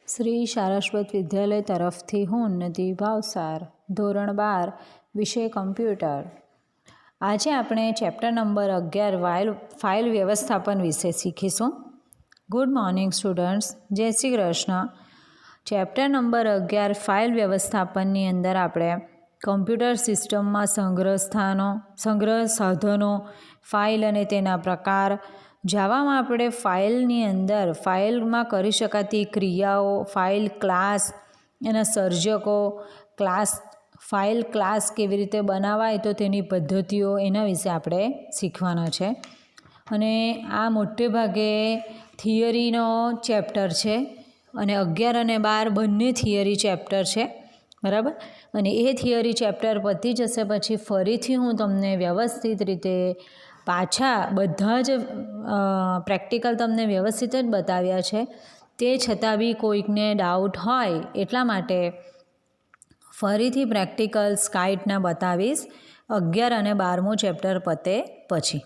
શ્રી સારસ્વત વિદ્યાલય તરફથી હું ઉન્નતિ ભાવસાર ધોરણ 12 વિષય કમ્પ્યુટર. આજે આપણે ચેપ્ટર નંબર 11 ફાઇલ વ્યવસ્થાપન વિશે શીખીશું. ગુડ મોર્નિંગ સ્ટુડન્ટ્સ, જય Shri Krishna. Chapter number 11 file વ્યવસ્થાપનની અંદર આપણે કમ્પ્યુટર સિસ્ટમમાં સંગ્રહ સાધનો, ફાઇલ અને તેના પ્રકાર, જાવામાં આપણે ફાઇલની અંદર ફાઇલમાં કરી શકાતી ક્રિયાઓ, ફાઇલ ક્લાસ, એના સર્જકો, ફાઇલ ક્લાસ કેવી રીતે બનાવાય તો તેની પદ્ધતિઓ, એના વિશે આપણે શીખવાના છે. અને આ મોટે ભાગે થિયરીનો ચેપ્ટર છે અને 11 અને 12 બંને થિયરી ચેપ્ટર છે, બરાબર. અને એ થિયરી ચેપ્ટર પતી જશે પછી ફરીથી હું તમને વ્યવસ્થિત રીતે પાછા બધા જ પ્રેક્ટિકલ તમને વ્યવસ્થિત જ બતાવ્યા છે. તે છતાં બી કોઈકને ડાઉટ હોય એટલા માટે ફરીથી પ્રેક્ટિકલ સ્કાઇટના બતાવીશ 11 અને 12મું ચેપ્ટર પતે પછી.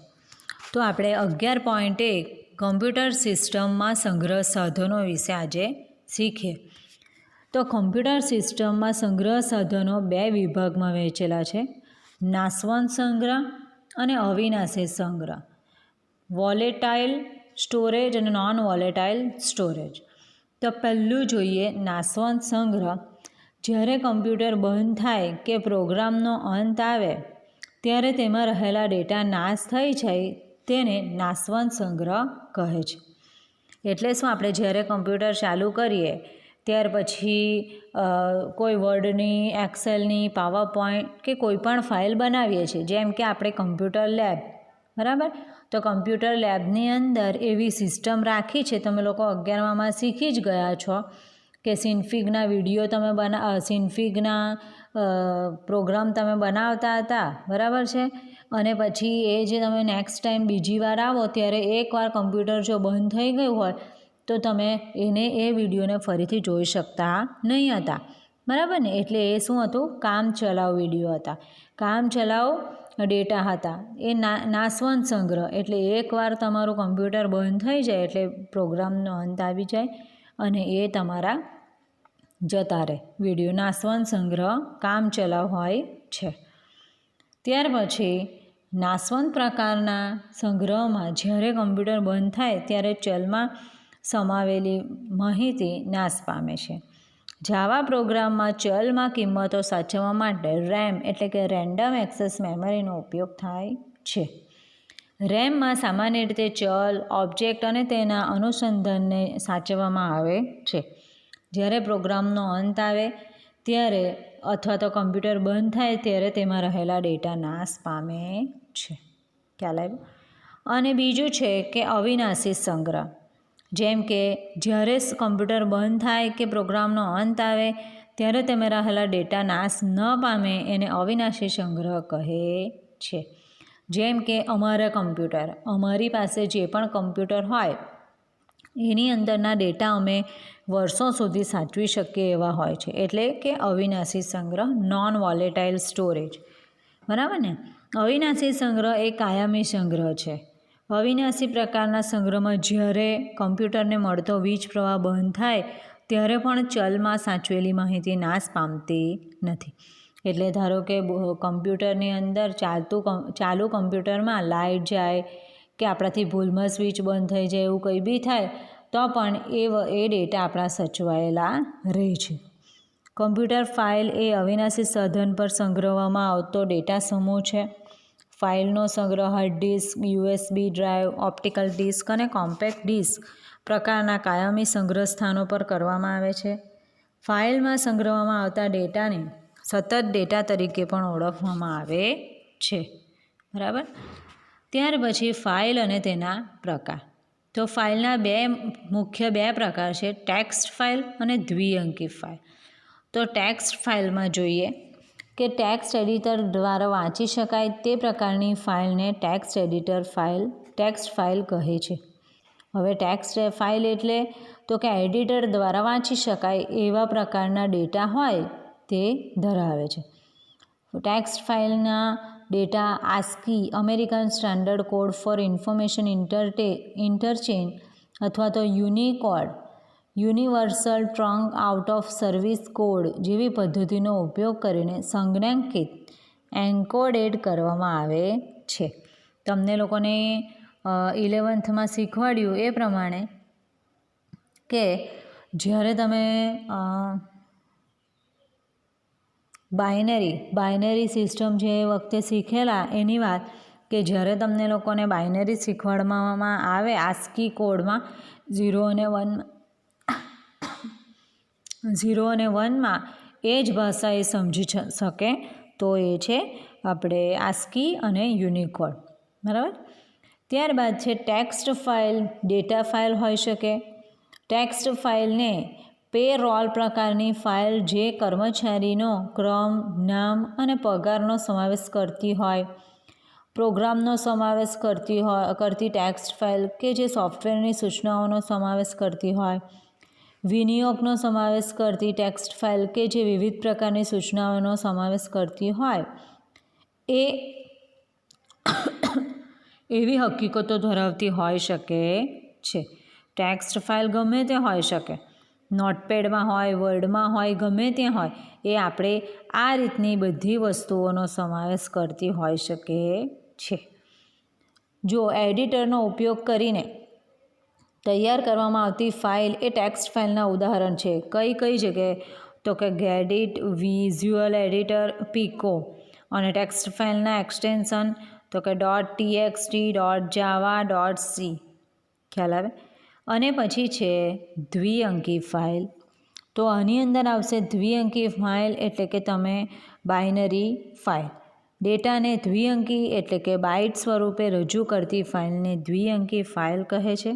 તો આપણે 11.1 કમ્પ્યુટર સિસ્ટમમાં સંગ્રહ સાધનો વિશે આજે શીખીએ. તો કમ્પ્યુટર સિસ્ટમમાં સંગ્રહ સાધનો બે વિભાગમાં વહેંચેલા છે: નાશવંત સંગ્રહ અને અવિનાશી સંગ્રહ, વોલેટાઇલ સ્ટોરેજ અને નોન વોલેટાઇલ સ્ટોરેજ. તો પહેલું જોઈએ નાશવંત સંગ્રહ. જ્યારે કમ્પ્યુટર બંધ થાય કે પ્રોગ્રામનો અંત આવે ત્યારે તેમાં રહેલા ડેટા નાશ થઈ જાય તેને નાશવંત સંગ્રહ કહે છે. એટલે શું, આપણે જ્યારે કમ્પ્યુટર ચાલુ કરીએ ત્યાર પછી કોઈ વર્ડની, એક્સેલની, પાવર પોઈન્ટ કે કોઈ પણ ફાઇલ બનાવીએ છીએ, જેમ કે આપણે કમ્પ્યુટર લેબ, બરાબર. તો કમ્પ્યુટર લેબની અંદર એવી સિસ્ટમ રાખી છે, તમે લોકો 11માં શીખી જ ગયા છો કે સિન્ફિગના વિડીયો સિન્ફિગના પ્રોગ્રામ તમે બનાવતા હતા, બરાબર છે. અને પછી એ જે તમે નેક્સ્ટ ટાઈમ બીજી વાર આવો ત્યારે એકવાર કમ્પ્યુટર જો બંધ થઈ ગયું હોય તો તમે એ વિડીયોને ફરીથી જોઈ શકતા નહીં હતા, બરાબર ને. એટલે એ શું હતું, કામ ચલાઉ વિડીયો હતા, કામ ચલાઉ ડેટા હતા. એ નાશવંત સંગ્રહ એટલે એકવાર તમારું કમ્પ્યુટર બંધ થઈ જાય એટલે પ્રોગ્રામનો અંત આવી જાય અને એ તમારા જતા રહે વિડીયો. નાશવંત સંગ્રહ કામ ચલાઉ હોય છે. ત્યાર પછી નાશવંત પ્રકારના સંગ્રહમાં જ્યારે કમ્પ્યુટર બંધ થાય ત્યારે ચલમાં સમાવેલી માહિતી નાશ પામે છે. જાવા પ્રોગ્રામમાં ચલમાં કિંમતો સાચવવા માટે રેમ એટલે કે રેન્ડમ એક્સેસ મેમરીનો ઉપયોગ થાય છે. રેમમાં સામાન્ય રીતે ચલ, ઓબ્જેક્ટ અને તેના અનુસંધાનને સાચવવામાં આવે છે. જ્યારે પ્રોગ્રામનો અંત આવે ત્યારે અથવા તો કમ્પ્યુટર બંધ થાય ત્યારે તેમાં રહેલા ડેટા નાશ પામે છે. ખ્યાલ આવ્યો? અને બીજું છે કે અવિનાશી સંગ્રહ. જેમ કે જ્યારે કમ્પ્યુટર બંધ થાય કે પ્રોગ્રામનો અંત આવે ત્યારે તેમાં રહેલા ડેટા નાશ ન પામે એને અવિનાશી સંગ્રહ કહે છે. જેમ કે અમારી પાસે જે પણ કમ્પ્યુટર હોય એની અંદરના ડેટા અમે વર્ષો સુધી સાચવી શકીએ એવા હોય છે, એટલે કે અવિનાશી સંગ્રહ, નોન વોલેટાઇલ સ્ટોરેજ, બરાબર ને. અવિનાશી સંગ્રહ એ કાયમી સંગ્રહ છે. અવિનાશી પ્રકારના સંગ્રહમાં જ્યારે કમ્પ્યુટરને મળતો વીજ પ્રવાહ બંધ થાય ત્યારે પણ ચલમાં સાચવેલી માહિતી નાશ પામતી નથી. એટલે ધારો કે કમ્પ્યુટરની અંદર ચાલુ કમ્પ્યુટરમાં લાઇટ જાય કે આપણાથી ભૂલમાં સ્વિચ બંધ થઈ જાય એવું કંઈ બી થાય તો પણ એ ડેટા આપણા સચવાયેલા રહે છે. કમ્પ્યુટર ફાઇલ એ અવિનાશી સાધન પર સંગ્રહવામાં આવતો ડેટા સમૂહ છે. ફાઇલનો સંગ્રહ hard disk, USB drive, optical disk અને કોમ્પેક્ટ ડિસ્ક પ્રકારના કાયમી સંગ્રહ સ્થાનો પર કરવામાં આવે છે. ફાઇલમાં સંગ્રહવામાં આવતા ડેટાને સતત ડેટા તરીકે પણ ઓળખવામાં આવે છે, બરાબર. ત્યાર પછી ફાઇલ અને તેના પ્રકાર. તો ફાઇલના મુખ્ય બે પ્રકાર છે: ટેક્સ્ટ ફાઇલ અને દ્વિઅંકી ફાઇલ. તો ટેક્સ્ટ ફાઇલમાં જોઈએ કે ટેક્સ્ટ એડિટર દ્વારા વાંચી શકાય તે પ્રકારની ફાઇલને ટેક્સ્ટ ફાઇલ કહે છે. હવે ટેક્સ્ટ ફાઇલ એટલે તો કે એડિટર દ્વારા વાંચી શકાય એવા પ્રકારના ડેટા હોય તે ધરાવે છે. ટેક્સ્ટ ફાઇલના data ASCII, American standard code for information interchange અથવા તો universal trunk out of service code જેવી પદ્ધતિનો ઉપયોગ કરીને સંજ્ઞાંકિત એન્કોડેડ કરવામાં આવે છે. તમને લોકોને 11થમાં શીખવાડ્યું એ પ્રમાણે કે જ્યારે તમે બાઇનરી સિસ્ટમ જે વખતે શીખેલા એની વાત કે જ્યારે તમને લોકોને બાઇનરી શીખવાડવામાં આવે આસ્કી કોડમાં 0 અને 1માં એ જ ભાષા એ સમજી શકે તો એ છે આપણે આસ્કી અને યુનિકોડ. બરાબર. ત્યારબાદ છે ટેક્સ્ટ ફાઇલ, ડેટા ફાઇલ હોઈ શકે. ટેક્સ્ટ ફાઇલને પેરોલ પ્રકારની ફાઇલ જે કર્મચારીનો ક્રમ, નામ અને પગારનો સમાવેશ કરતી હોય. પ્રોગ્રામનો સમાવેશ કરતી ટેક્સ્ટ ફાઇલ કે જે સોફ્ટવેરની સૂચનાઓનો સમાવેશ કરતી હોય. વિનિયોગનો સમાવેશ કરતી ટેક્સ્ટ ફાઇલ કે જે વિવિધ પ્રકારની સૂચનાઓનો સમાવેશ કરતી હોય. એ એવી હકીકતો ધરાવતી હોઈ શકે છે. ટેક્સ્ટ ફાઇલ ગમે તે હોઈ શકે, નોટપેડમાં હોય, વર્ડમાં હોય, ગમે તે હોય, એ આપણે આ રીતની બધી વસ્તુઓનો સમાવેશ કરતી હોઈ શકે છે. જો એડિટરનો ઉપયોગ કરીને તૈયાર કરવામાં આવતી ફાઇલ એ ટેક્સ્ટ ફાઇલના ઉદાહરણ છે. કઈ જગ્યાએ? તો કે ગેડિટ, વિઝ્યુઅલ એડિટર, પીકો. અને ટેક્સ્ટ ફાઇલના એક્સટેન્શન તો કે .txt, .java, .c. ખ્યાલ આવે? અને પછી છે દ્વિઅંકી ફાઇલ. તો આની અંદર આવશે દ્વિઅંકી ફાઇલ એટલે કે તમે બાઇનરી ફાઇલ. ડેટાને દ્વિઅંકી એટલે કે બાઇટ સ્વરૂપે રજૂ કરતી ફાઇલને દ્વિઅંકી ફાઇલ કહે છે.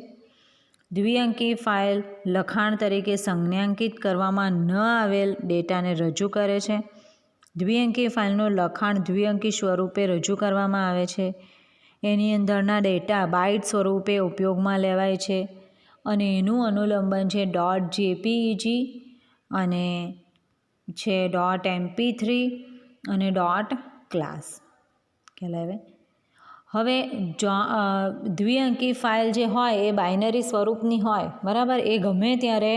દ્વિઅંકી ફાઇલ લખાણ તરીકે સંજ્ઞાંકિત કરવામાં ન આવેલ ડેટાને રજૂ કરે છે. દ્વિઅંકી ફાઇલનું લખાણ દ્વિઅંકી સ્વરૂપે રજૂ કરવામાં આવે છે. એની અંદરના ડેટા બાઇટ સ્વરૂપે ઉપયોગમાં લેવાય છે અને એનું અનુલંબન છે .jpeg અને છે .mp3 અને .class. ખ્યાલ આવે? હવે દ્વિઅંકી ફાઇલ જે હોય એ બાઇનરી સ્વરૂપની હોય, બરાબર. એ ગમે ત્યારે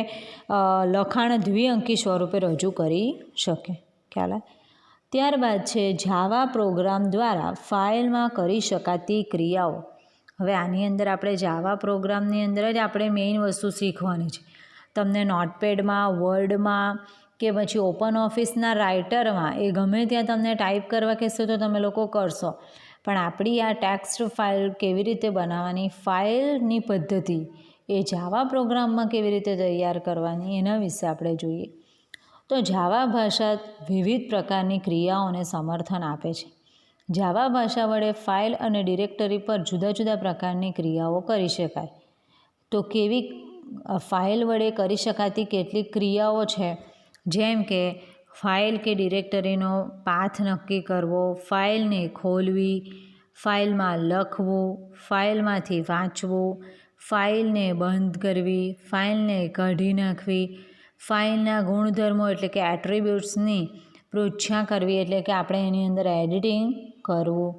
લખાણ દ્વિઅંકી સ્વરૂપે રજૂ કરી શકે. ખ્યાલ આવે? ત્યારબાદ છે જાવા પ્રોગ્રામ દ્વારા ફાઇલમાં કરી શકાતી ક્રિયાઓ. હવે આની અંદર આપણે જાવા પ્રોગ્રામની અંદર જ આપણે મેઇન વસ્તુ શીખવાની છે. તમને નોટપેડમાં, વર્ડમાં કે પછી ઓપન ઓફિસના રાઇટરમાં એ ગમે ત્યાં તમને ટાઈપ કરવા કહેશો તો તમે લોકો કરશો. પણ આપણી આ ટેક્સ્ટ ફાઇલ કેવી રીતે બનાવવાની, ફાઇલની પદ્ધતિ એ જાવા પ્રોગ્રામમાં કેવી રીતે તૈયાર કરવાની એના વિશે આપણે જોઈએ. તો જાવા ભાષા વિવિધ પ્રકારની ક્રિયાઓને સમર્થન આપે છે. જાવા ભાષા વડે ફાઇલ અને ડિરેક્ટરી પર જુદા જુદા પ્રકારની ક્રિયાઓ કરી શકાય. તો કેવી ફાઇલ વડે કરી શકાતી કેટલીક ક્રિયાઓ છે, જેમ કે ફાઇલ કે ડિરેક્ટરીનો પાથ નક્કી કરવો, ફાઇલને ખોલવી, ફાઇલમાં લખવું, ફાઇલમાંથી વાંચવું, ફાઇલને બંધ કરવી, ફાઇલને કાઢી નાખવી, ફાઇલના ગુણધર્મો એટલે કે એટ્રીબ્યુટ્સની પૃચ્છા કરવી એટલે કે આપણે એની અંદર એડિટિંગ કરવું.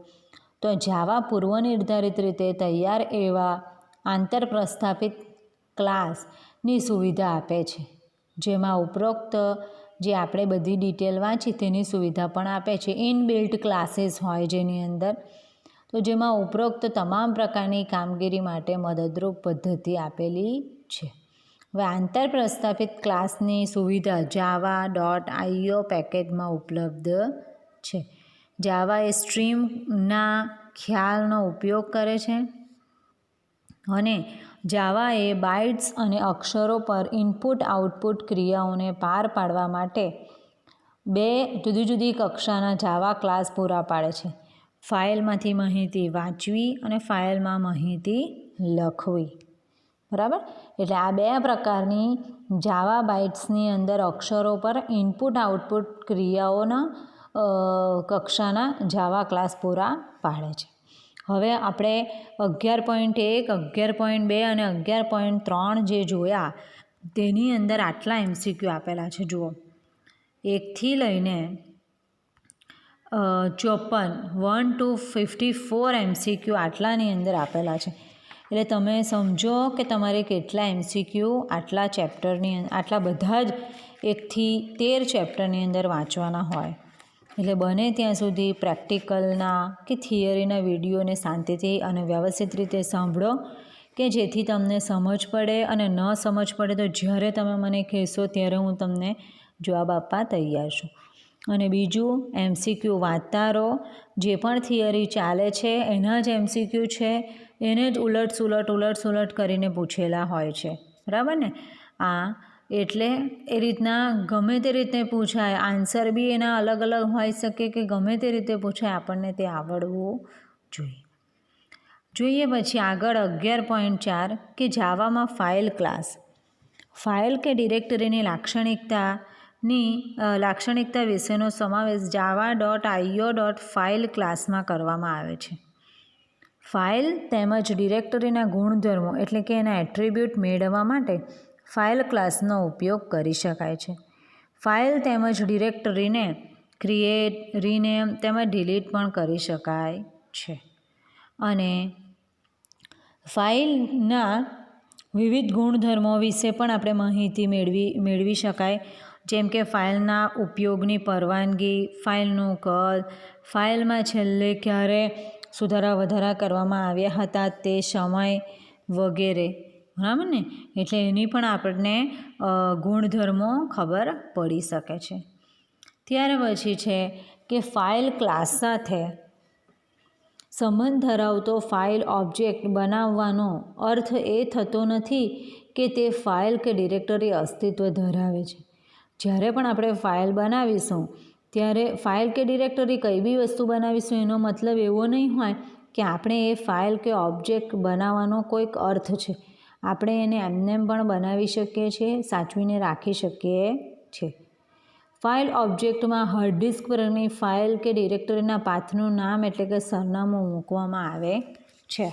તો જાવા પૂર્વનિર્ધારિત રીતે તૈયાર એવા આંતરપ્રસ્થાપિત ક્લાસની સુવિધા આપે છે, જેમાં ઉપરોક્ત જે આપણે બધી ડિટેલ વાંચી તેની સુવિધા પણ આપે છે. ઇનબિલ્ટ ક્લાસીસ હોય જેની અંદર, તો જેમાં ઉપરોક્ત તમામ પ્રકારની કામગીરી માટે મદદરૂપ પદ્ધતિ આપેલી છે. હવે આંતરપ્રસ્થાપિત ક્લાસની સુવિધા java.io પેકેજમાં ઉપલબ્ધ છે. જાવા એ સ્ટ્રીમના ખ્યાલનો ઉપયોગ કરે છે અને જાવા એ બાઇટ્સ અને અક્ષરો પર ઇનપુટ આઉટપુટ ક્રિયાઓને પાર પાડવા માટે 2 જુદી જુદી કક્ષાના જાવા ક્લાસ પૂરા પાડે છે. ફાઇલમાંથી માહિતી વાંચવી અને ફાઇલમાં માહિતી લખવી. બરાબર. એટલે આ 2 પ્રકારની જાવા બાઇટ્સની અંદર અક્ષરો પર ઇનપુટ આઉટપુટ ક્રિયાઓના કક્ષાના જાવા ક્લાસ પૂરા પાડે છે. હવે આપણે 11.1, 11.2 અને 11.3 જે જોયા તેની અંદર આટલા MCQ આપેલા છે. જુઓ, 1થી લઈને 54 1 to 54 MCQ આટલાની અંદર આપેલા છે. એટલે તમે સમજો કે તમારે કેટલા MCQ આટલા ચેપ્ટરની આટલા બધા જ 1 થી 13 ચેપ્ટરની અંદર વાંચવાના હોય. એટલે બને ત્યાં સુધી પ્રેક્ટિકલના કે થિયરીના વિડીયોને શાંતિથી અને વ્યવસ્થિત રીતે સાંભળો કે જેથી તમને સમજ પડે, અને ન સમજ પડે તો જ્યારે તમે મને કહેશો ત્યારે હું તમને જવાબ આપવા તૈયાર છું. અને બીજું, MCQ વાંચતા રહો. જે પણ થિયરી ચાલે છે એના જ MCQ છે, એને જ ઉલટ કરીને પૂછેલા હોય છે, બરાબર ને? એટલે એ રીતના ગમે તે રીતે પૂછાય, આન્સર બી એના અલગ અલગ હોઈ શકે કે ગમે તે રીતે પૂછાય, આપણને તે આવડવું જોઈએ. પછી આગળ 11.4 કે જાવામાં ફાઇલ ક્લાસ. ફાઇલ કે ડિરેક્ટરીની લાક્ષણિકતા વિશેનો સમાવેશ java.io.file ક્લાસમાં કરવામાં આવે છે. ફાઇલ તેમજ ડિરેક્ટરીના ગુણધર્મો એટલે કે એના એટ્રીબ્યુટ મેળવવા માટે ફાઇલ ક્લાસનો ઉપયોગ કરી શકાય છે. ફાઇલ તેમજ ડિરેક્ટરીને ક્રિએટ, રીનેમ તેમજ ડિલીટ પણ કરી શકાય છે. અને ફાઇલના વિવિધ ગુણધર્મો વિશે પણ આપણે માહિતી મેળવી શકાય, જેમ કે ફાઇલના ઉપયોગની પરવાનગી, ફાઇલનું કદ, ફાઇલમાં છેલ્લે ક્યારે સુધારા વધારા કરવામાં આવ્યા હતા તે સમય વગેરે, બરાબર ને? એટલે એની પણ આપણને ગુણધર્મો ખબર પડી શકે છે. ત્યાર પછી છે કે ફાઇલ ક્લાસ સાથે સંબંધ ધરાવતો ફાઇલ ઓબ્જેક્ટ બનાવવાનો અર્થ એ થતો નથી કે તે ફાઇલ કે ડિરેક્ટરી અસ્તિત્વ ધરાવે છે. જ્યારે પણ આપણે ફાઇલ બનાવીશું ત્યારે ફાઇલ કે ડિરેક્ટરી કઈ બી વસ્તુ બનાવીશું એનો મતલબ એવો નહીં હોય કે આપણે એ ફાઇલ કે ઓબ્જેક્ટ બનાવવાનો કોઈક અર્થ છે. આપણે એને એમનેમ પણ બનાવી શકીએ છીએ, સાચવીને રાખી શકીએ છીએ. ફાઇલ ઓબ્જેક્ટમાં હાર્ડ ડિસ્ક પરની ફાઇલ કે ડિરેક્ટરીના પાથનું નામ એટલે કે સરનામું મૂકવામાં આવે છે.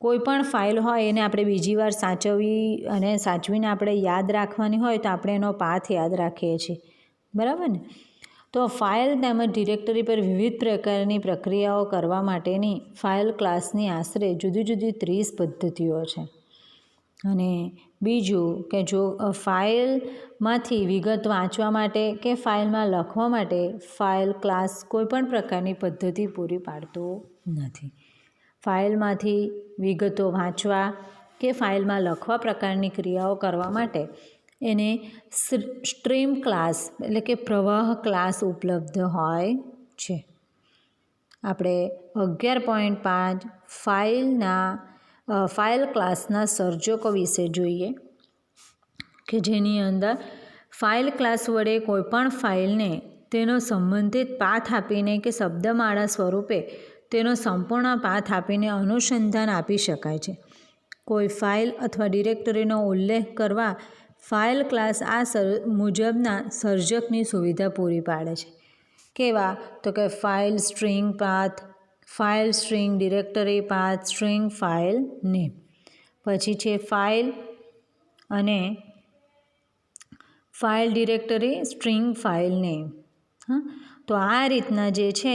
કોઈ પણ ફાઇલ હોય એને આપણે બીજી વાર સાચવીને આપણે યાદ રાખવાની હોય તો આપણે એનો પાથ યાદ રાખીએ છીએ, બરાબર ને? તો ફાઇલ તેમજ ડિરેક્ટરી પર વિવિધ પ્રકારની પ્રક્રિયાઓ કરવા માટેની ફાઇલ ક્લાસની આશરે જુદી જુદી 30 પદ્ધતિઓ છે. અને બીજું કે જો ફાઇલમાંથી વિગત વાંચવા માટે કે ફાઇલમાં લખવા માટે ફાઇલ ક્લાસ કોઈપણ પ્રકારની પદ્ધતિ પૂરી પાડતો નથી. ફાઇલમાંથી વિગતો વાંચવા કે ફાઇલમાં લખવા પ્રકારની ક્રિયાઓ કરવા માટે એને સ્ટ્રીમ ક્લાસ એટલે કે પ્રવાહ ક્લાસ ઉપલબ્ધ હોય છે. આપણે 11.5 ફાઇલ ક્લાસના સર્જકો વિશે જોઈએ કે જેની અંદર ફાઇલ ક્લાસ વડે કોઈપણ ફાઇલને તેનો સંબંધિત પાથ આપીને કે શબ્દમાળા સ્વરૂપે તેનો સંપૂર્ણ પાથ આપીને અનુસંધાન આપી શકાય છે. કોઈ ફાઇલ અથવા ડિરેક્ટરીનો ઉલ્લેખ કરવા ફાઇલ ક્લાસ મુજબના સર્જકની સુવિધા પૂરી પાડે છે. કેવા? તો કે file string path, file string directory path, string file name. પછી છે ફાઇલ અને file directory string file name. તો આ રીતના જે છે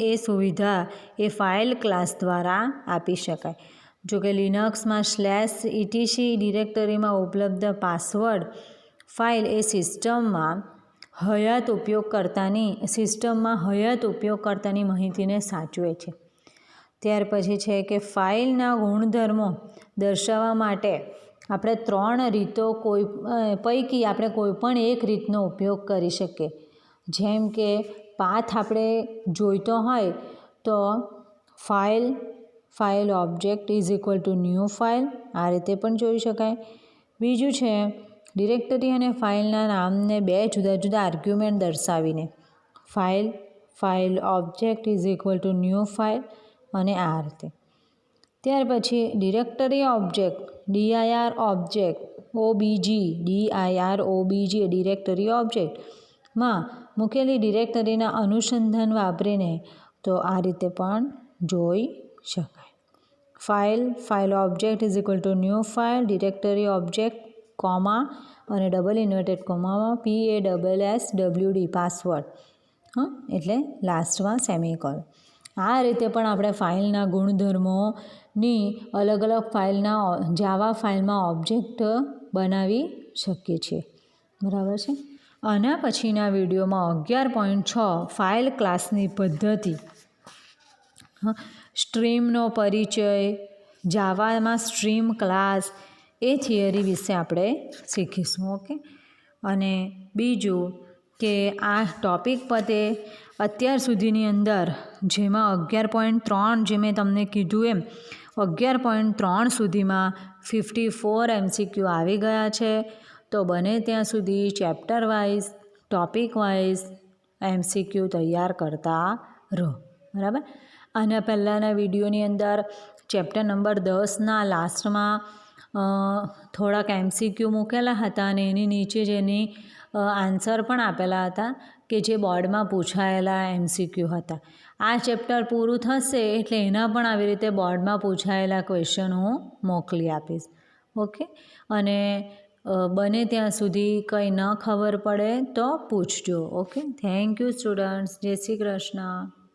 એ સુવિધા એ ફાઇલ ક્લાસ દ્વારા આપી શકાય. જો કે લિનક્સમાં /etc ડિરેક્ટરીમાં ઉપલબ્ધ પાસવર્ડ ફાઇલ એ સિસ્ટમમાં હયાત ઉપયોગકર્તાની માહિતીને સાચવે છે. ત્યાર પછી છે કે ફાઇલના ગુણધર્મો દર્શાવવા માટે આપણે 3 રીતો પૈકી આપણે કોઈપણ એક રીતનો ઉપયોગ કરી શકીએ. જેમ કે પાથ આપણે જોઈતો હોય તો ફાઇલ ઓબ્જેક્ટ =ન્યૂ ફાઇલ, આ રીતે પણ જોઈ શકાય. બીજું છે ડિરેક્ટરી અને ફાઇલના નામને 2 જુદા જુદા આર્ગ્યુમેન્ટ દર્શાવીને ફાઇલ ઓબ્જેક્ટ =ન્યૂ ફાઇલ, અને આ રીતે. ત્યાર પછી directory object dir obj directory ઓબ્જેક્ટમાં મૂકેલી ડિરેક્ટરીના અનુસંધાન વાપરીને તો આ રીતે પણ જોઈ શકાય. File object =new file, directory object comma અને ડબલ ઇન્વર્ટેડ કોમામાં PASSWD પાસવર્ડ એટલે લાસ્ટમાં સેમિકોલન. આ રીતે પણ આપણે ફાઇલના ગુણધર્મોની અલગ અલગ ફાઇલના જાવા ફાઇલમાં ઓબ્જેક્ટ બનાવી શકીએ છીએ. બરાબર છે. આના પછીના વિડીયોમાં 11.6 ફાઇલ ક્લાસની પદ્ધતિ, સ્ટ્રીમનો પરિચય, જાવામાં સ્ટ્રીમ ક્લાસ એ થિયરી વિશે આપણે શીખીશું. ઓકે. અને બીજું કે આ ટૉપિક પતે અત્યાર સુધીની અંદર જેમાં 11.3 જે મેં તમને કીધું એમ 11.3 સુધીમાં 54 MCQ આવી ગયા છે. તો બને ત્યાં સુધી chapter wise topic wise MCQ તૈયાર કરતા રહો. બરાબર. આના પહેલાંના વિડીયોની અંદર ચેપ્ટર નંબર 10ના લાસ્ટમાં થોડાક MCQ મૂકેલા હતા અને એની નીચે જ એની આન્સર પણ આપેલા હતા કે જે બોર્ડમાં પૂછાયેલા MCQ હતા. આ ચેપ્ટર પૂરું થશે એટલે એના પણ આવી રીતે બોર્ડમાં પૂછાયેલા ક્વેશ્ચન હું મોકલી આપીશ. ઓકે. અને બને ત્યાં સુધી કંઈ ન ખબર પડે તો પૂછજો. ઓકે. Thank you students. જય શ્રી કૃષ્ણ.